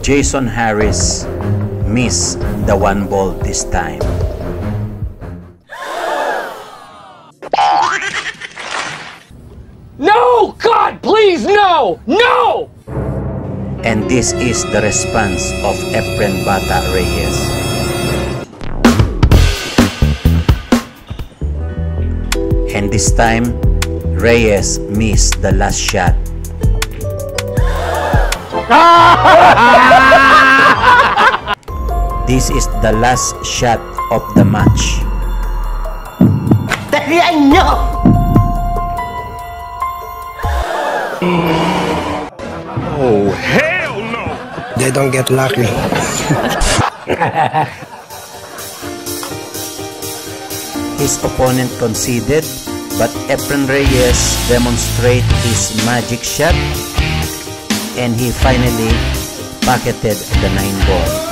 Jason Harris missed the one ball this time. No! God, please, no! No! And this is the response of Efren Bata Reyes. And this time, Reyes missed the last shot. This is the last shot of the match. Tarihan nyo! Oh, hell no! They don't get lucky. His opponent conceded, but Efren Reyes demonstrated his magic shot, and he finally pocketed the 9-ball.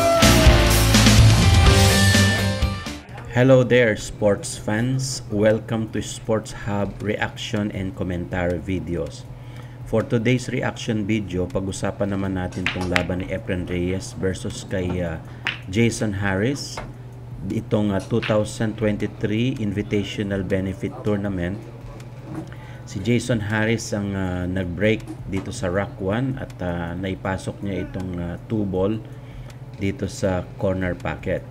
Hello there, sports fans. Welcome to Sports Hub reaction and commentary videos. For today's reaction video, pag-usapan naman natin itong laban ni Efren Reyes versus kay Jason Harris. Itong 2023 Invitational Benefit Tournament. Si Jason Harris ang nag-break dito sa Rack 1 at naipasok niya itong 2-ball dito sa corner pocket.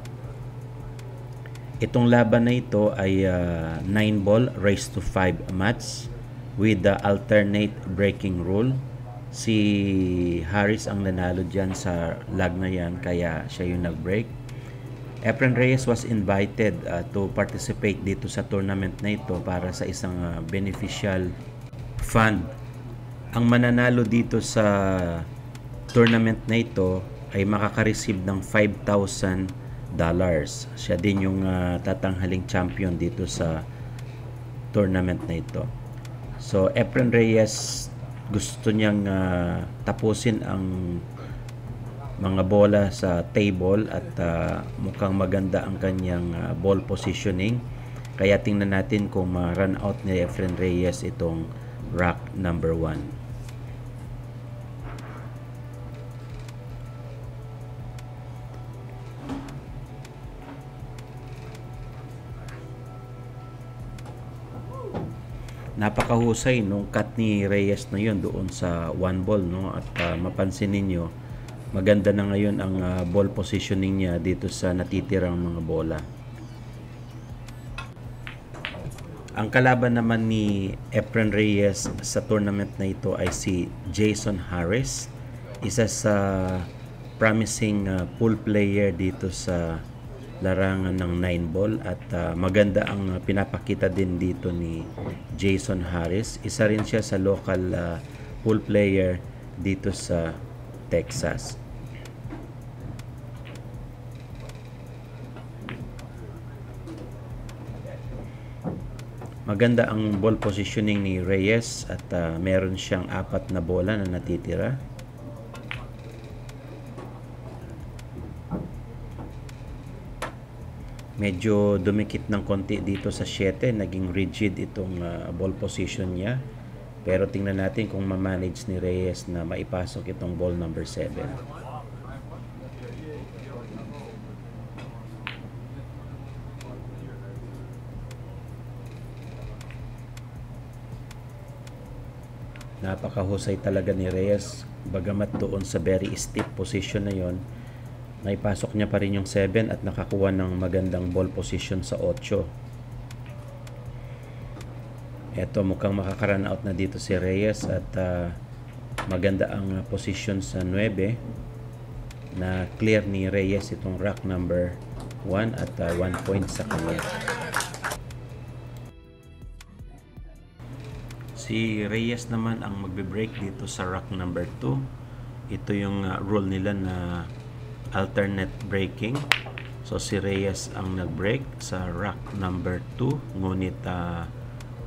Itong laban na ito ay 9-ball race to 5 match with the alternate breaking rule. Si Harris ang nanalo dyan sa lag na yan, kaya siya yung nag-break. Efren Reyes was invited to participate dito sa tournament na ito para sa isang beneficial fund. Ang mananalo dito sa tournament na ito ay makaka-receive ng $5,000. Siya din yung tatanghaling champion dito sa tournament na ito. So Efren Reyes gusto niyang tapusin ang mga bola sa table at mukhang maganda ang kanyang ball positioning. Kaya tingnan natin kung ma-run out ni Efren Reyes itong rack number 1. Napakahusay nung cut ni Reyes na yun doon sa 1-ball, no? At mapansin ninyo, maganda na ngayon ang ball positioning niya dito sa natitirang mga bola. Ang kalaban naman ni Efren Reyes sa tournament na ito ay si Jason Harris, isa sa promising pool player dito sa larangan ng 9-ball at maganda ang pinapakita din dito ni Jason Harris. Isa rin siya sa local pool player dito sa Texas. Maganda ang ball positioning ni Reyes at meron siyang 4 na bola na natitira. Medyo dumikit ng konti dito sa 7, naging rigid itong ball position niya. Pero tingnan natin kung ma-manage ni Reyes na maipasok itong ball number 7. Napakahusay talaga ni Reyes, bagamat doon sa very stiff position na yon, naipasok niya pa rin yung 7 at nakakuha ng magandang ball position sa 8. Eto, mukhang makaka-run out na dito si Reyes at maganda ang position sa 9 na clear ni Reyes itong rack number 1 at 1 point sa kanya. Si Reyes naman ang magbe-break dito sa rack number 2. Ito yung rule nila na alternate breaking. So si Reyes ang nag-break sa rack number 2, ngunit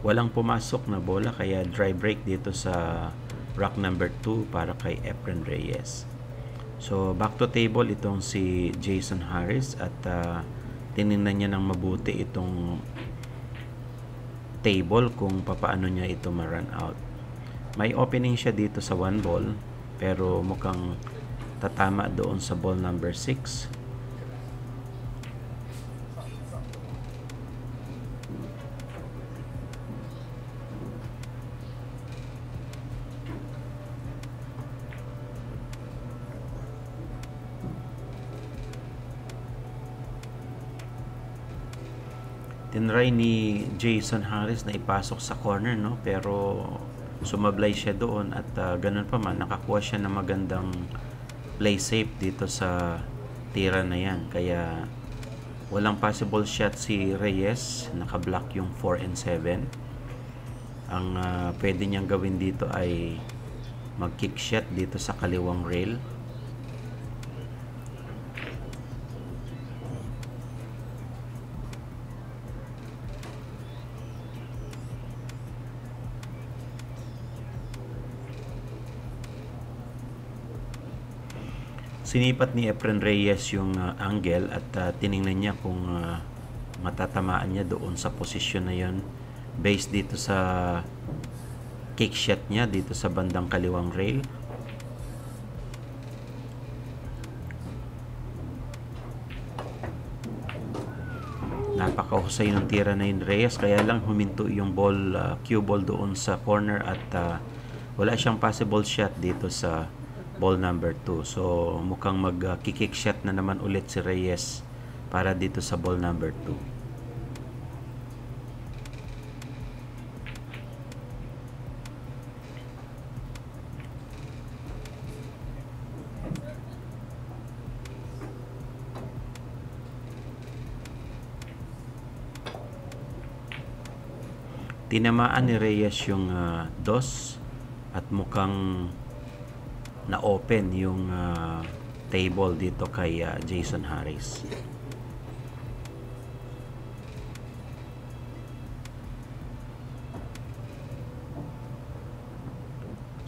walang pumasok na bola, kaya dry break dito sa rack number 2 para kay Efren Reyes. So back to table itong si Jason Harris at tinignan niya ng mabuti itong table kung papaano niya ito ma-run out. May opening siya dito sa 1 ball, pero mukhang tatama doon sa ball number 6. Tinry ni Jason Harris na ipasok sa corner, no? Pero sumablay siya doon at ganun pa man, nakakuha siya ng magandang play safe dito sa tira na yan. Kaya walang possible shot si Reyes, nakablock yung 4 and 7. Ang pwede niyang gawin dito ay mag-kick shot dito sa kaliwang rail. Sinipat ni Efren Reyes yung angle at tiningnan niya kung matatamaan niya doon sa posisyon na yun based dito sa kick shot niya dito sa bandang kaliwang rail. Napakahusay ng tira na yun Reyes, kaya lang huminto yung ball, cue ball doon sa corner at wala siyang possible shot dito sa ball number 2. So mukhang mag-kick shot na naman ulit si Reyes para dito sa ball number 2. Tinamaan ni Reyes yung dos at mukhang na-open yung table dito kay Jason Harris.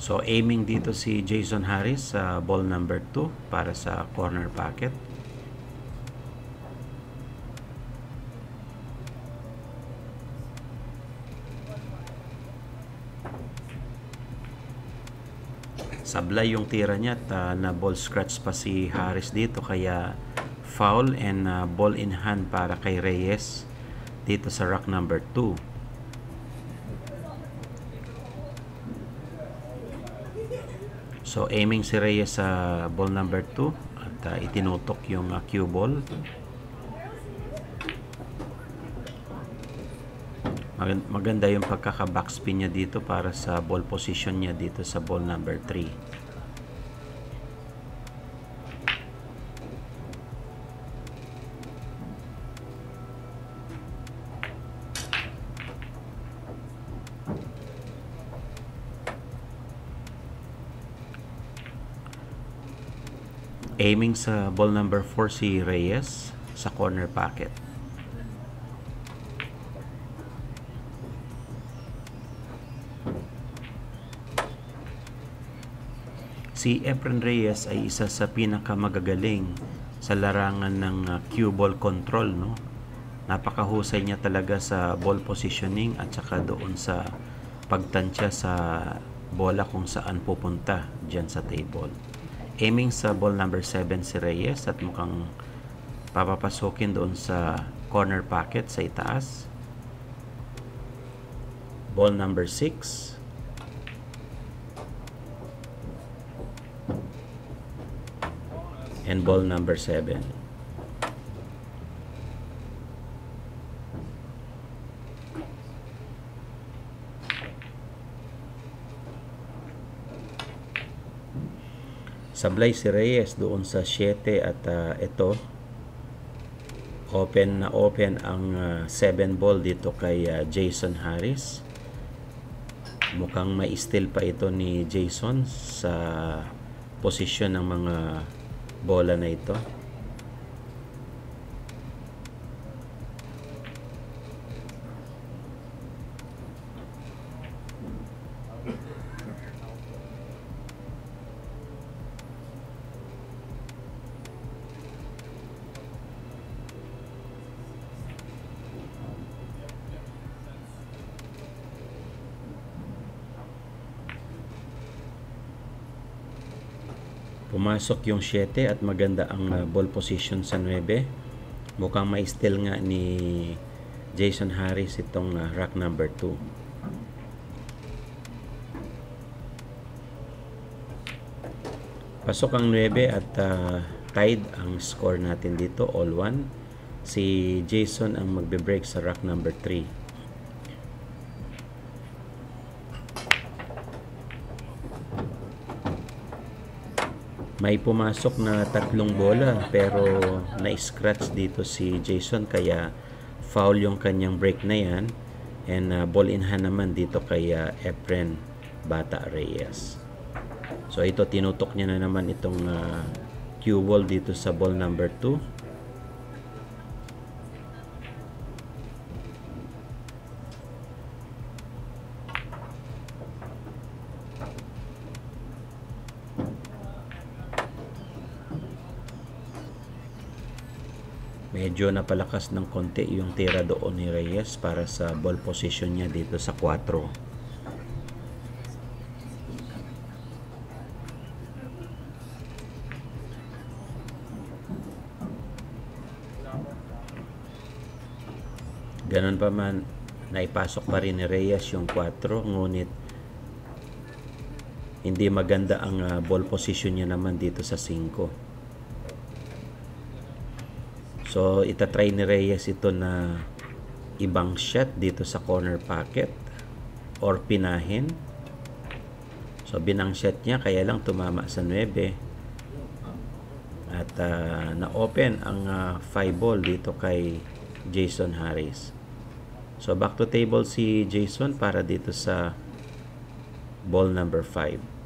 So aiming dito si Jason Harris sa ball number 2 para sa corner pocket. Sablay yung tira niya at na ball scratch pa si Harris dito, kaya foul and ball in hand para kay Reyes dito sa rack number 2. So aiming si Reyes sa ball number 2 at itinutok yung cue ball. Maganda yung pagkaka-backspin niya dito para sa ball position niya dito sa ball number 3. Aiming sa ball number 4 si Reyes sa corner pocket. Si Efren Reyes ay isa sa pinakamagagaling sa larangan ng cue ball control, no? Napakahusay niya talaga sa ball positioning at saka doon sa pagtansya sa bola kung saan pupunta dyan sa table. Aiming sa ball number 7 si Reyes at mukhang papapasukin doon sa corner pocket sa itaas. Ball number 6. And ball number 7. Sablay si Reyes doon sa 7 at ito open na open ang 7 ball dito kay Jason Harris. Mukhang may steal pa ito ni Jason sa posisyon ng mga bola na ito. Pumasok yung 7 at maganda ang ball position sa 9. Mukhang ma-steal nga ni Jason Harris itong rack number 2. Pasok ang 9 at tied ang score natin dito, all 1. Si Jason ang magbe-break sa rack number 3. May pumasok na 3 bola pero na-scratch dito si Jason kaya foul yung kanyang break na yan, and ball in hand naman dito kay Efren Bata Reyes. So ito, tinutok niya na naman itong cue ball dito sa ball number 2. Medyo napalakas ng konti yung tira doon ni Reyes para sa ball position niya dito sa 4. Ganun pa man, naipasok pa rin ni Reyes yung 4, ngunit hindi maganda ang ball position niya naman dito sa 5. So, itatry ni Reyes ito na ibang shot dito sa corner pocket or pinahin. So, binang shot niya, kaya lang tumama sa 9. At na-open ang 5 ball dito kay Jason Harris. So, back to table si Jason para dito sa ball number 5.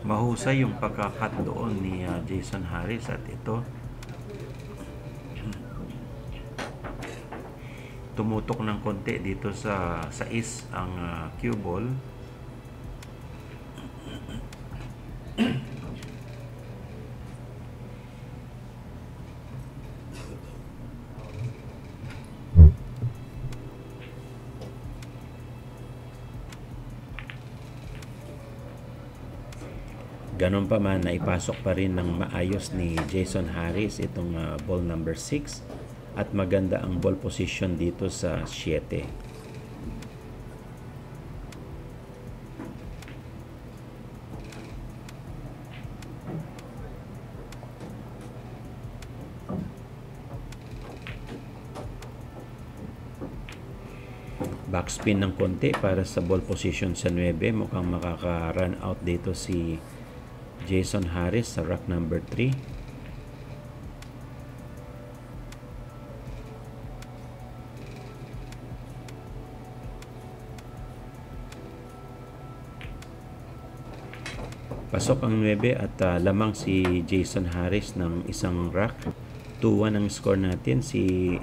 Mahusay yung pagkakat doon ni Jason Harris at ito tumutok ng konti dito sa is ang cue ball. Ganon pa man, naipasok pa rin ng maayos ni Jason Harris itong ball number 6 at maganda ang ball position dito sa 7. Backspin ng konti para sa ball position sa 9. Mukhang makaka-run out dito si Jason Harris sa rack number 3. Pasok ang 9 at lamang si Jason Harris ng isang rack. 2-1 ang score natin. Si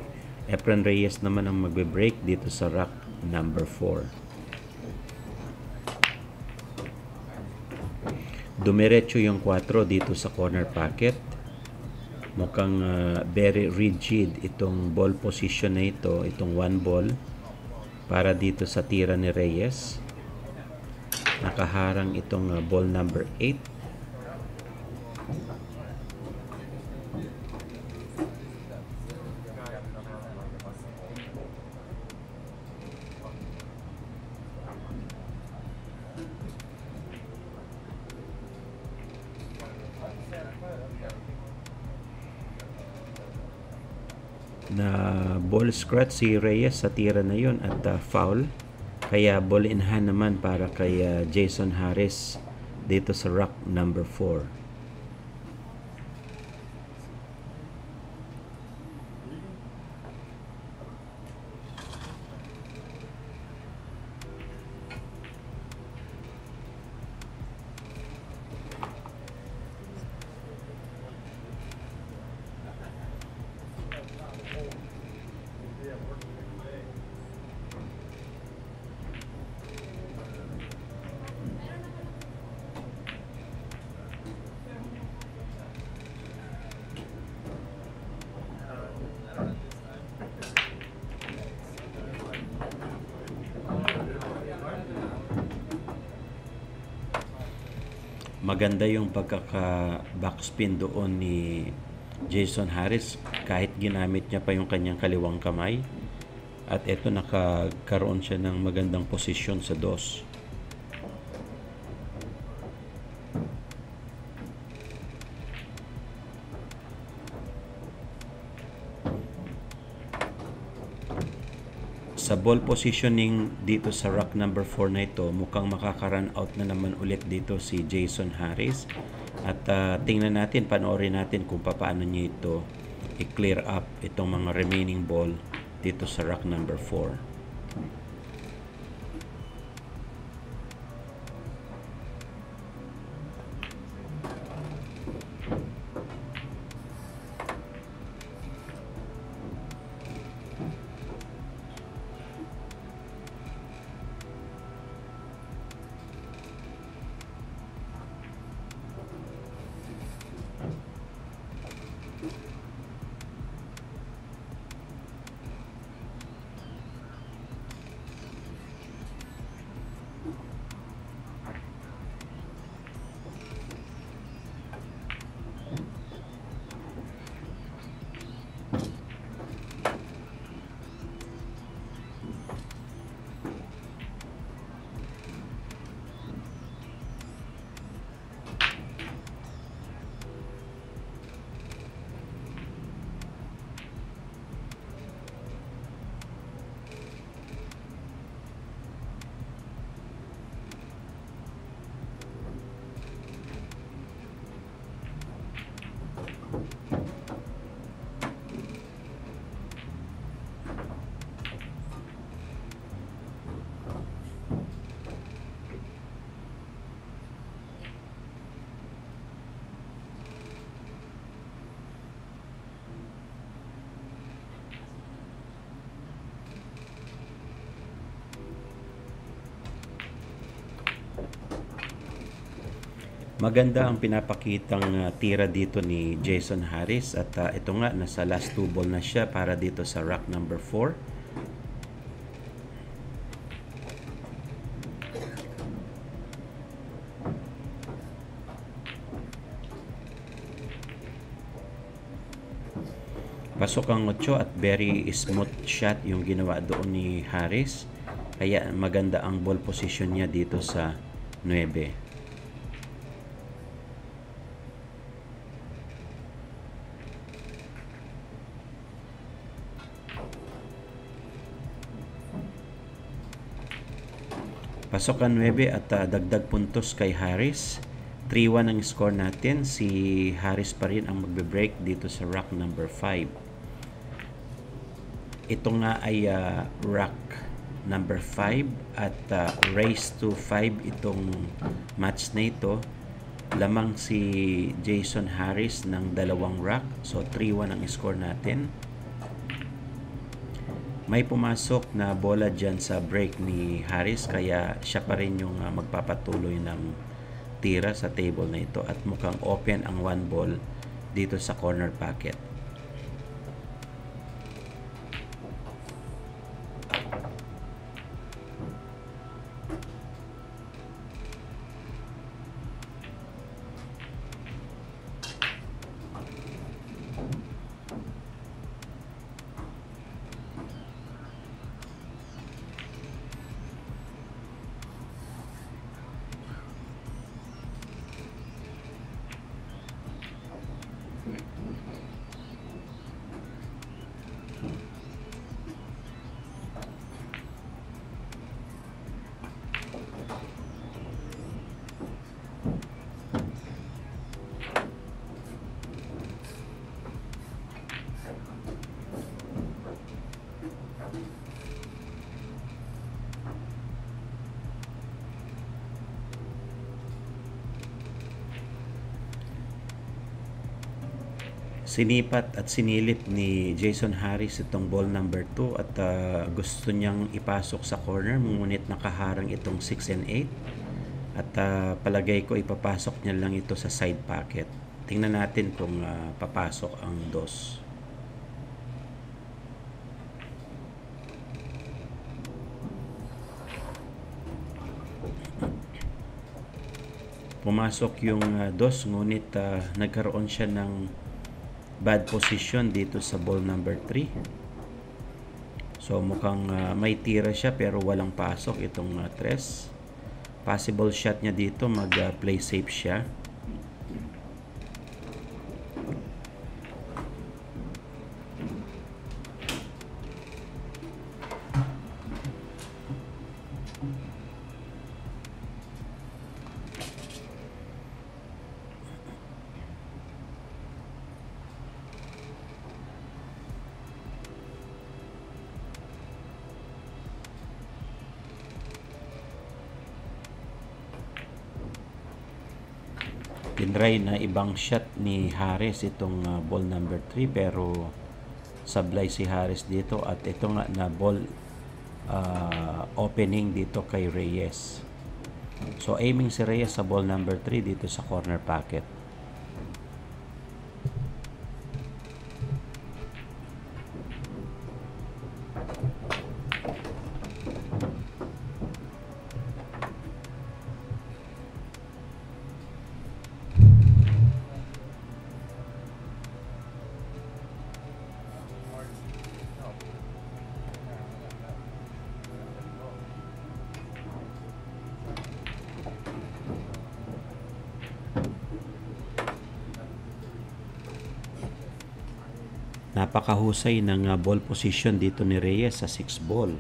Efren Reyes naman ang magbe-break dito sa rack number 4. Dumiretso yung 4 dito sa corner pocket. Mukhang very rigid itong ball position na ito, itong 1 ball para dito sa tira ni Reyes. Nakaharang itong ball number 8. Na ball scratch si Reyes sa tira na yun at foul, kaya ball in hand naman para kay Jason Harris dito sa rack number 4. Maganda yung pagkaka-backspin doon ni Jason Harris kahit ginamit niya pa yung kanyang kaliwang kamay. At eto, nakakaroon siya ng magandang posisyon sa dos. Sa ball positioning dito sa rack number 4 na ito, mukhang makaka-run out na naman ulit dito si Jason Harris. At tingnan natin, panoorin natin kung paano niya ito i-clear up itong mga remaining ball dito sa rack number 4. Maganda ang pinapakitang tira dito ni Jason Harris at ito nga, nasa last 2 ball na siya para dito sa rack number 4. Pasok ang 8 at very smooth shot yung ginawa doon ni Harris. Kaya maganda ang ball position niya dito sa 9. Pasok ang 9 at dagdag puntos kay Harris. 3-1 ang score natin. Si Harris pa rin ang magbe-break dito sa rack number 5. Ito nga ay rack number 5 at race to 5 itong match na ito. Lamang si Jason Harris ng 2 rack. So 3-1 ang score natin. May pumasok na bola dyan sa break ni Harris kaya siya pa rin yung magpapatuloy ng tira sa table na ito at mukhang open ang 1 ball dito sa corner pocket. Sinipat at sinilip ni Jason Harris itong ball number 2 at gusto niyang ipasok sa corner, ngunit nakaharang itong 6 and 8 at palagay ko ipapasok niya lang ito sa side pocket. Tingnan natin kung papasok ang dos. Pumasok yung dos, ngunit nagkaroon siya ng bad position dito sa ball number 3. So mukhang may tira siya pero walang pasok itong 3. Possible shot niya dito, mag-play safe siya. Tinry na ibang shot ni Harris itong ball number 3 pero sablay si Harris dito at ito nga na ball opening dito kay Reyes. So aiming si Reyes sa ball number 3 dito sa corner pocket. Napakahusay ng ball position dito ni Reyes sa 6 ball.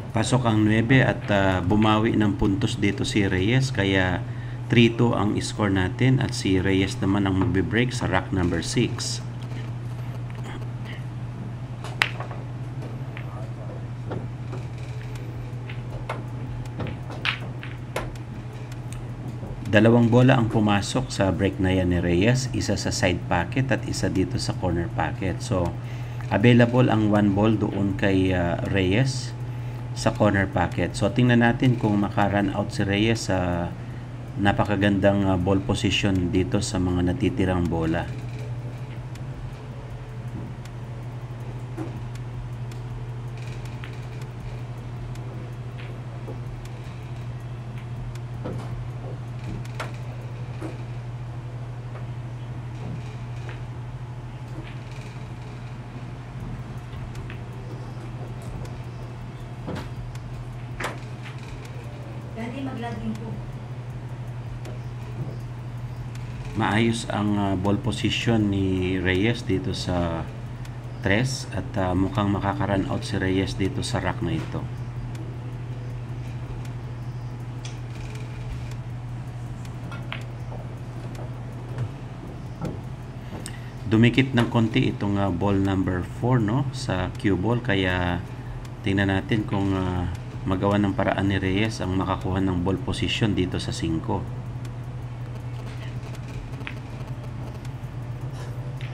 Pasok ang 9 at bumawi ng puntos dito si Reyes, kaya 3-2 ang score natin at si Reyes naman ang magbe-break sa rack number 6. Dalawang bola ang pumasok sa break na yan ni Reyes, isa sa side pocket at isa dito sa corner pocket. So available ang 1 ball doon kay Reyes sa corner pocket. So tingnan natin kung maka-run out si Reyes sa napakagandang ball position dito sa mga natitirang bola. Maayos ang ball position ni Reyes dito sa 3 at mukhang makaka-run out si Reyes dito sa rack na ito. Dumikit ng konti itong ball number 4 no sa cue ball, kaya tingnan natin kung magawa ng paraan ni Reyes ang makakuha ng ball position dito sa 5.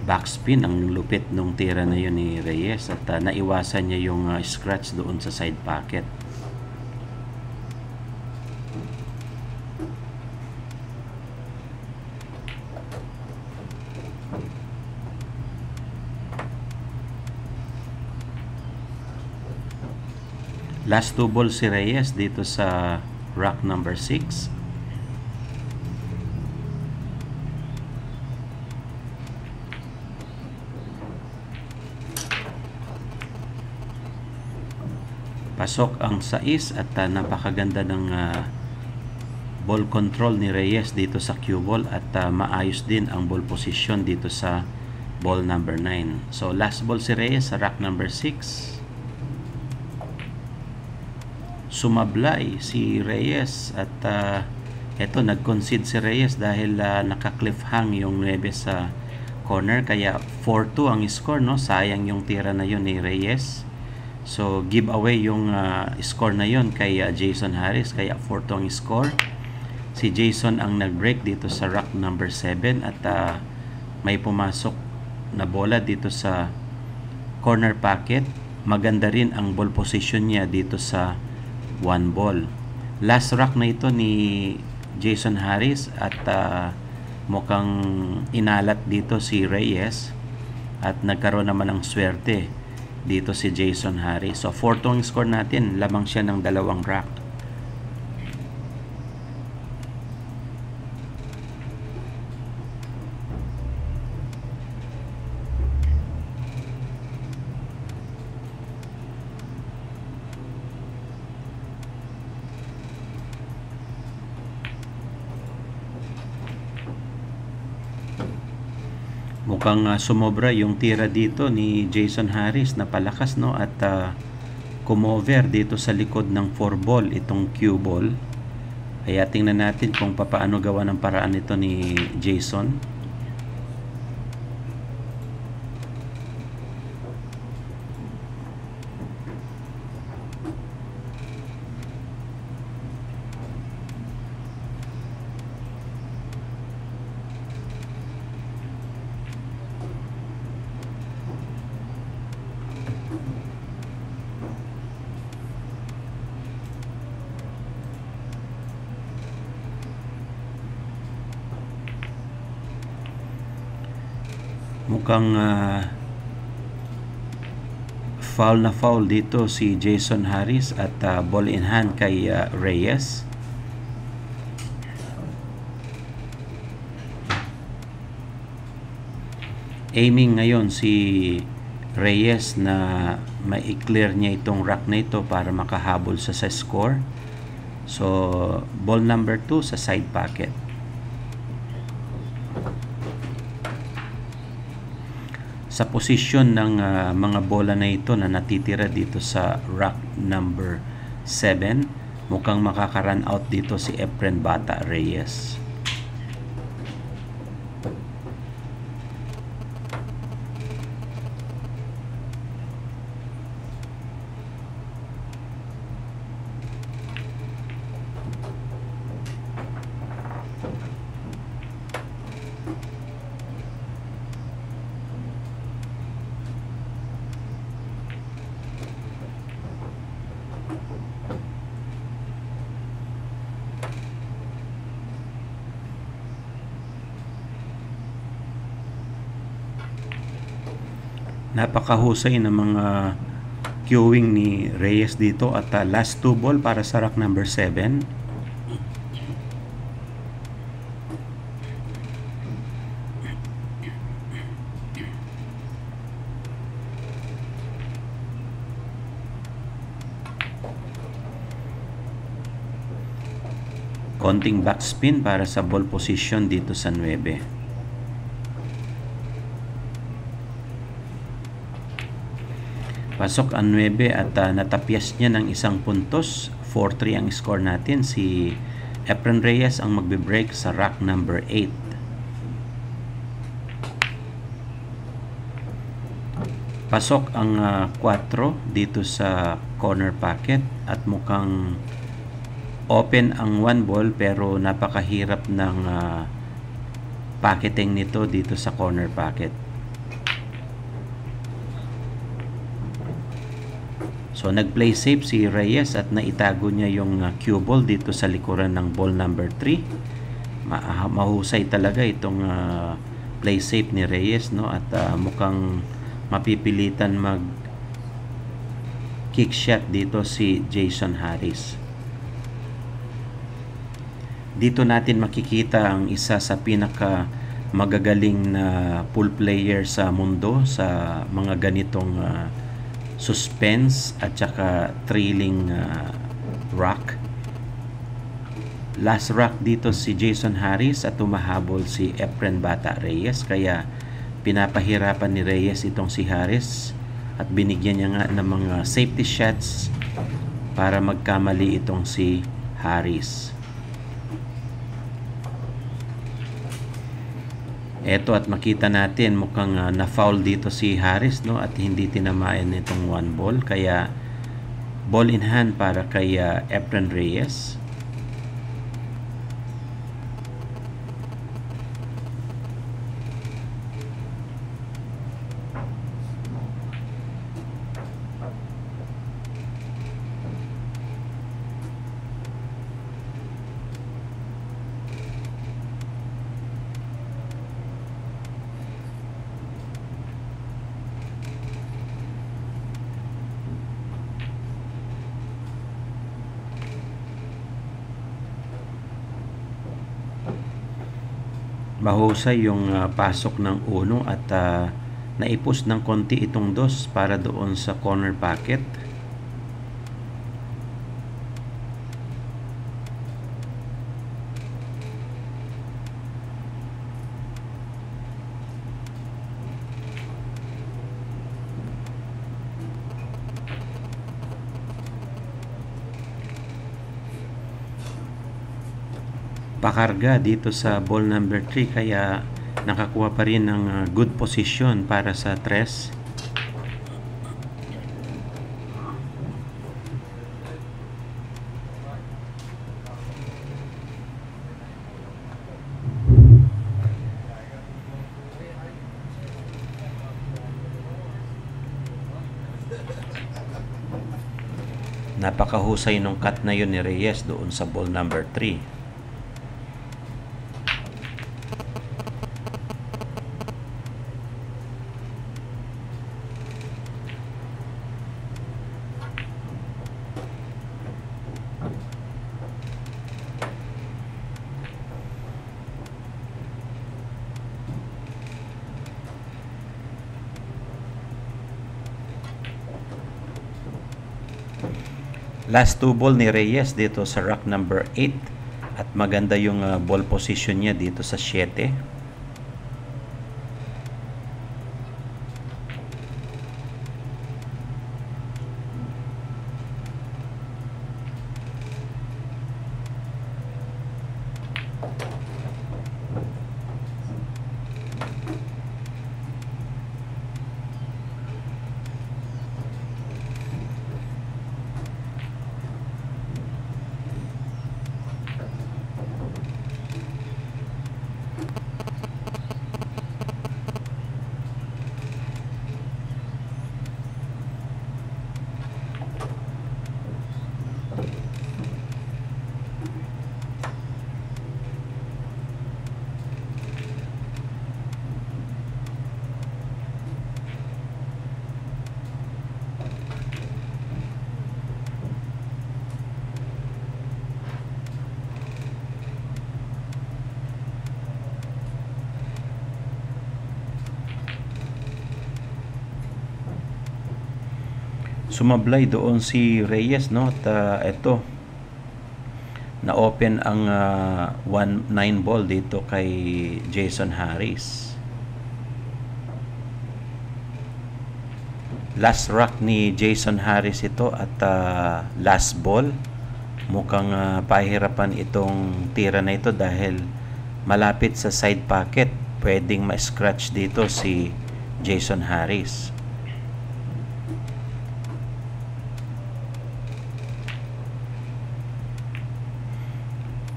Backspin ang lupit nung tira na yun ni Reyes at naiwasan niya yung scratch doon sa side pocket. Last 2 balls si Reyes dito sa rack number 6. Pasok ang 6 at napakaganda ng ball control ni Reyes dito sa cue ball at maayos din ang ball position dito sa ball number 9. So last ball si Reyes sa rack number 6. Sumablay si Reyes at Eto, nag-concede si Reyes dahil naka-cliff hang yung 9 sa corner, kaya 4-2 ang score, no? Sayang yung tira na yun ni Reyes. So give away yung score na yun kay Jason Harris, kaya 4-2 ang score. Si Jason ang nag-break dito sa rack number 7 at may pumasok na bola dito sa corner pocket. Maganda rin ang ball position niya dito sa 1 ball. Last rack na ito ni Jason Harris at mukhang inalat dito si Reyes at nagkaroon naman ng swerte dito si Jason Harris. So 4-2 ang score natin, lamang siya ng 2 rack. Mukhang sumobra yung tira dito ni Jason Harris na palakas, no? At kumover dito sa likod ng 4 ball itong cue ball. Kaya tingnan natin kung paano gawa ng paraan ito ni Jason. Mukhang foul na foul dito si Jason Harris at ball in hand kay Reyes. Aiming ngayon si Reyes na ma-clear niya itong rack na ito para makahabol sa score. So ball number 2 sa side pocket. Sa posisyon ng mga bola na ito na natitira dito sa rack number 7, mukhang makaka-run out dito si Efren Bata Reyes. Napakahusay ng mga queuing ni Reyes dito at last 2 ball para sa rack number 7. Konting backspin para sa ball position dito sa 9. Pasok ang 9 at natapyas niya ng 1 puntos. 4-3 ang score natin. Si Efren Reyes ang magbe-break sa rack number 8. Pasok ang 4 dito sa corner pocket at mukhang open ang 1 ball pero napakahirap ng pocketing nito dito sa corner pocket. So nag-play safe si Reyes at naitago niya yung cue ball dito sa likuran ng ball number 3. Mahusay talaga itong play safe ni Reyes, no? At mukhang mapipilitan mag kick shot dito si Jason Harris. Dito natin makikita ang isa sa pinaka magagaling na pool player sa mundo sa mga ganitong suspense at saka thrilling rock. Last rock dito si Jason Harris at tumahabol si Efren Bata Reyes, kaya pinapahirapan ni Reyes itong si Harris at binigyan niya nga ng mga safety shots para magkamali itong si Harris. Eto, at makita natin mukhang na-foul dito si Harris, no, at hindi tinamaan itong 1 ball, kaya ball in hand para kay Efren Reyes. Mahusay yung pasok ng 1 at naipos ng konti itong 2 para doon sa corner pocket. Pakarga dito sa ball number 3, kaya nakakuha pa rin ng good position para sa 3. Napakahusay nung cut na yun ni Reyes doon sa ball number 3. Last 2 ball ni Reyes dito sa rack number 8, at maganda yung ball position niya dito sa 7. Sumablay doon si Reyes, no, at ito na-open ang 1-9 ball dito kay Jason Harris. Last rock ni Jason Harris ito at last ball. Mukhang pahirapan itong tira na ito dahil malapit sa side pocket. Pwedeng ma-scratch dito si Jason Harris.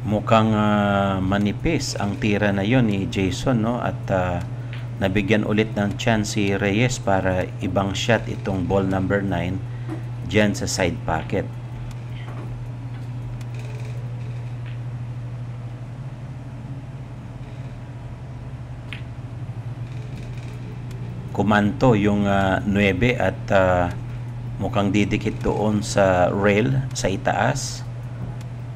Mukhang manipis ang tira na yon ni Jason, no, at nabigyan ulit ng chance si Reyes para ibang shot itong ball number 9 dyan sa side pocket. Kumanto yung 9 at mukhang didikit doon sa rail sa itaas.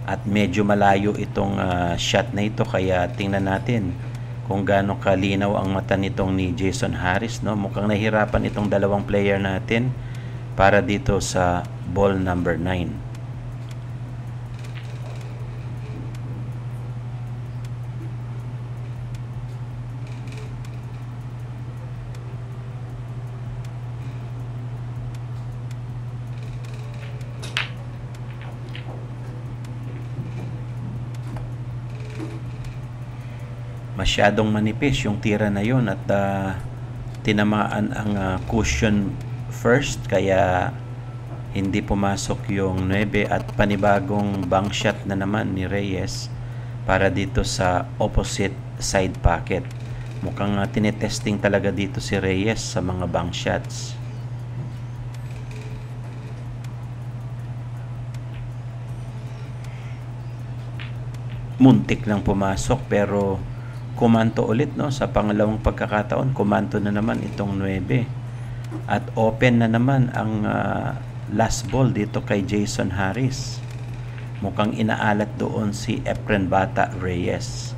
At medyo malayo itong shot na ito, kaya tingnan natin kung gaano kalinaw ang mata nitong ni Jason Harris, no? Mukhang nahirapan itong dalawang player natin para dito sa ball number 9. Masyadong manipis yung tira na yun at tinamaan ang cushion first, kaya hindi pumasok yung 9 at panibagong bank shot na naman ni Reyes para dito sa opposite side pocket. Mukhang tinetesting talaga dito si Reyes sa mga bank shots. Muntik lang pumasok pero kumanto ulit, no? Sa pangalawang pagkakataon, kumanto na naman itong 9. At open na naman ang last ball dito kay Jason Harris. Mukhang inaalat doon si Efren Bata Reyes.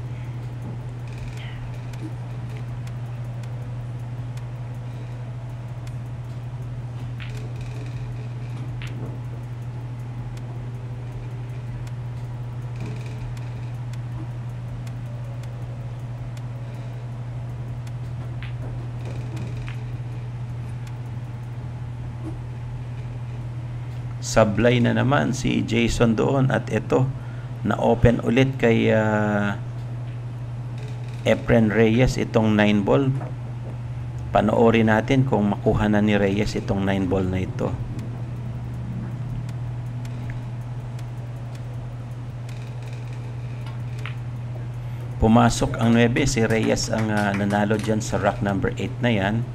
Sablay na naman si Jason doon at ito na open ulit kay Efren Reyes itong 9 ball. Panoorin natin kung makuha na ni Reyes itong 9 ball na ito. Pumasok ang 9, si Reyes ang nanalo dyan sa rack number 8 na yan.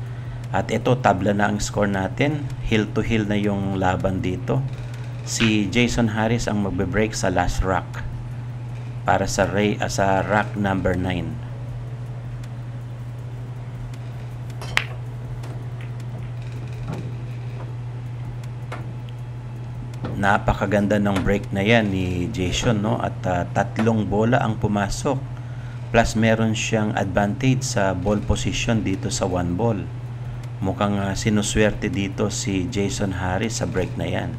At ito, tabla na ang score natin. Hill to hill na yung laban dito. Si Jason Harris ang magbe-break sa last rack para sa rack number 9. Napakaganda ng break na yan ni Jason, no? At 3 bola ang pumasok. Plus meron siyang advantage sa ball position dito sa 1 ball. Mukhang sinuswerte dito si Jason Harris sa break na yan.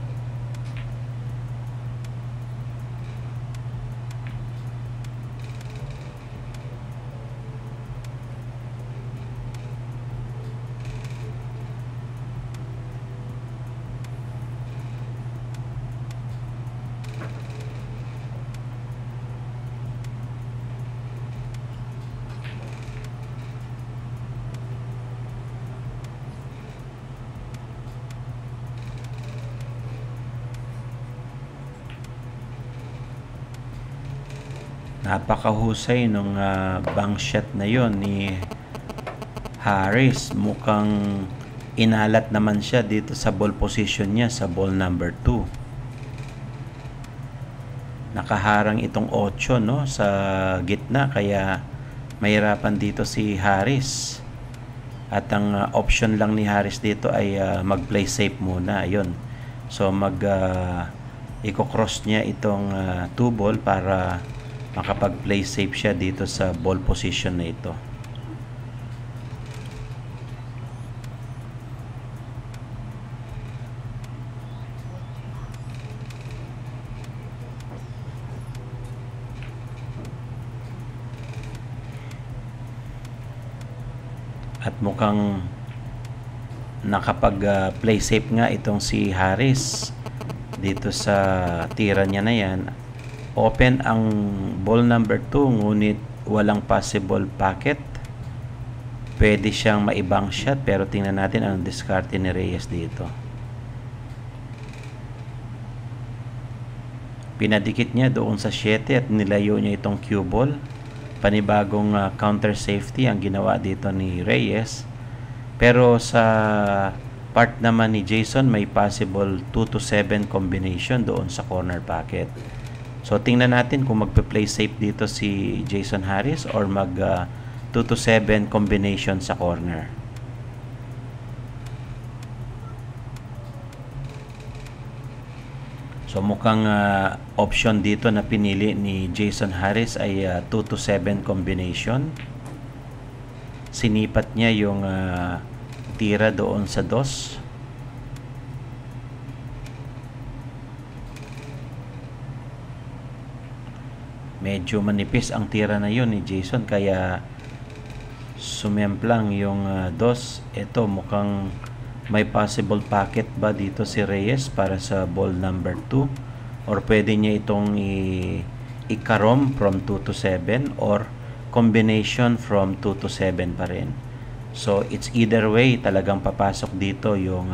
Napakahusay nung bank shot na yon ni Harris. Mukhang inalat naman siya dito sa ball position niya sa ball number 2. Nakaharang itong 8, no, sa gitna, kaya mahirapan dito si Harris. At ang option lang ni Harris dito ay mag-play safe muna. Ayun. So i-cross niya itong 2 ball para makapag-play safe siya dito sa ball position na ito. At mukhang nakapag-play safe nga itong si Harris dito sa tira niya na yan. Open ang ball number 2 ngunit walang possible pocket. Pwede siyang maibang shot pero tingnan natin ang diskarte ni Reyes dito. Pinadikit niya doon sa 7 at nilayo niya itong cue ball. Panibagong counter safety ang ginawa dito ni Reyes. Pero sa part naman ni Jason may possible 2-7 combination doon sa corner pocket. So tingnan natin kung magpe-play safe dito si Jason Harris or mag 2-7 combination sa corner. So mukhang option dito na pinili ni Jason Harris ay 2-7 combination. Sinipat niya yung tira doon sa 2. Medyo manipis ang tira na yun ni Jason kaya sumemplang yung 2. Ito mukhang may possible pocket ba dito si Reyes para sa ball number 2 or pwede niya itong i-karom from 2-7 or combination from 2 to 7 pa rin. So, it's either way, talagang papasok dito yung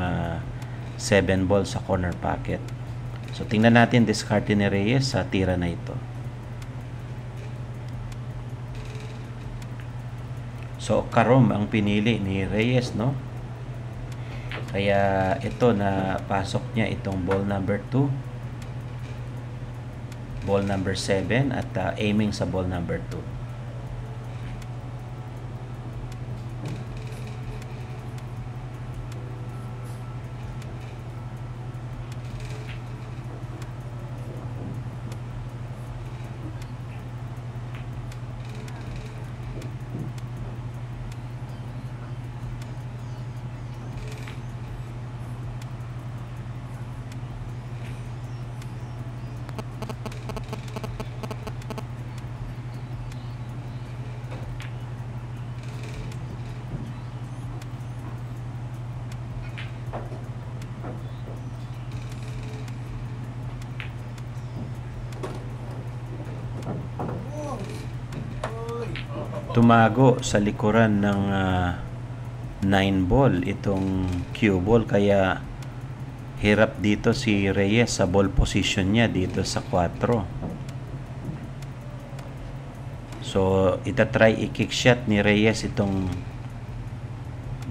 7 ball sa corner pocket. So, tingnan natin diskarte ni Reyes sa tira na ito. So, karom ang pinili ni Reyes, no? Kaya, ito na pasok niya itong ball number 2, ball number 7, at aiming sa ball number 2. Tumago sa likuran ng 9 ball itong cue ball, kaya hirap dito si Reyes sa ball position niya dito sa 4. So itatry i-kick shot ni Reyes itong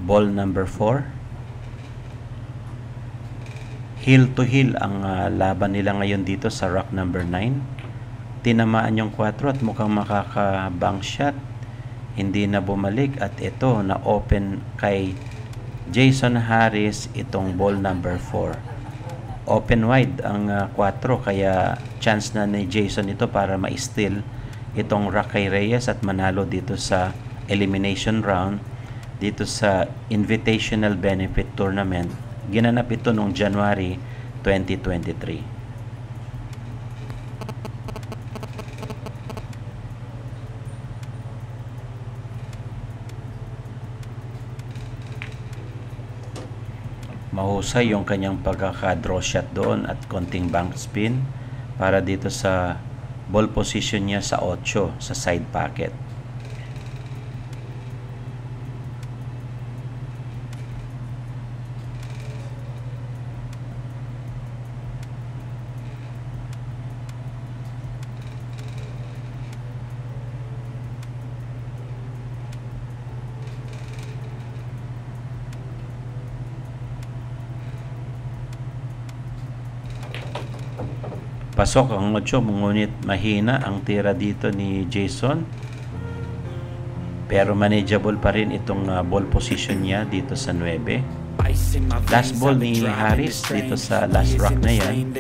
ball number 4. Heel to heel ang laban nila ngayon dito sa rock number 9. Tinamaan yung 4 at mukhang makaka-bank shot. Hindi na bumalik, at ito na open kay Jason Harris itong ball number 4. Open wide ang 4, kaya chance na ni Jason ito para ma-steal itong rock kay Reyes at manalo dito sa elimination round dito sa Invitational Benefit Tournament. Ginanap ito noong January 2023. Mahusay yung kanyang pagkaka-draw shot doon at konting bank spin para dito sa ball position niya sa 8 sa side pocket. Pasok ang 8, ngunit mahina ang tira dito ni Jason. Pero manageable pa rin itong ball position niya dito sa 9. Last ball ni Harris dito sa last rock na yan.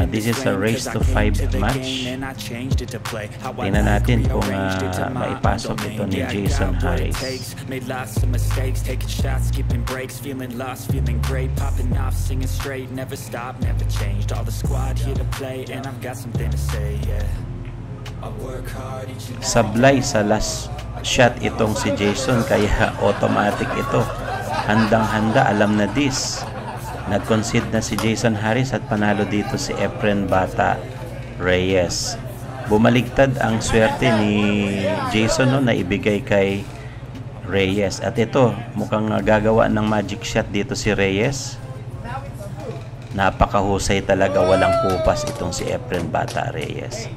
This is a race to 5 match. Tingnan natin kung maipasok ito ni Jason Harris. Made lots of mistakes, taking shots, skipping breaks, feeling lost, feeling great, popping off, singing straight, never stopped, never changed. All the squad here to play, and I've got something to say, yeah. I work hard each and Sablay sa last shot itong si Jason, kaya automatic ito. Handang-handa, alam na this. Nag-concede na si Jason Harris at panalo dito si Efren Bata Reyes. Bumaligtad ang swerte ni Jason na ibigay kay Reyes. At ito, mukhang gagawa ng magic shot dito si Reyes. Napakahusay talaga, walang kupas itong si Efren Bata Reyes.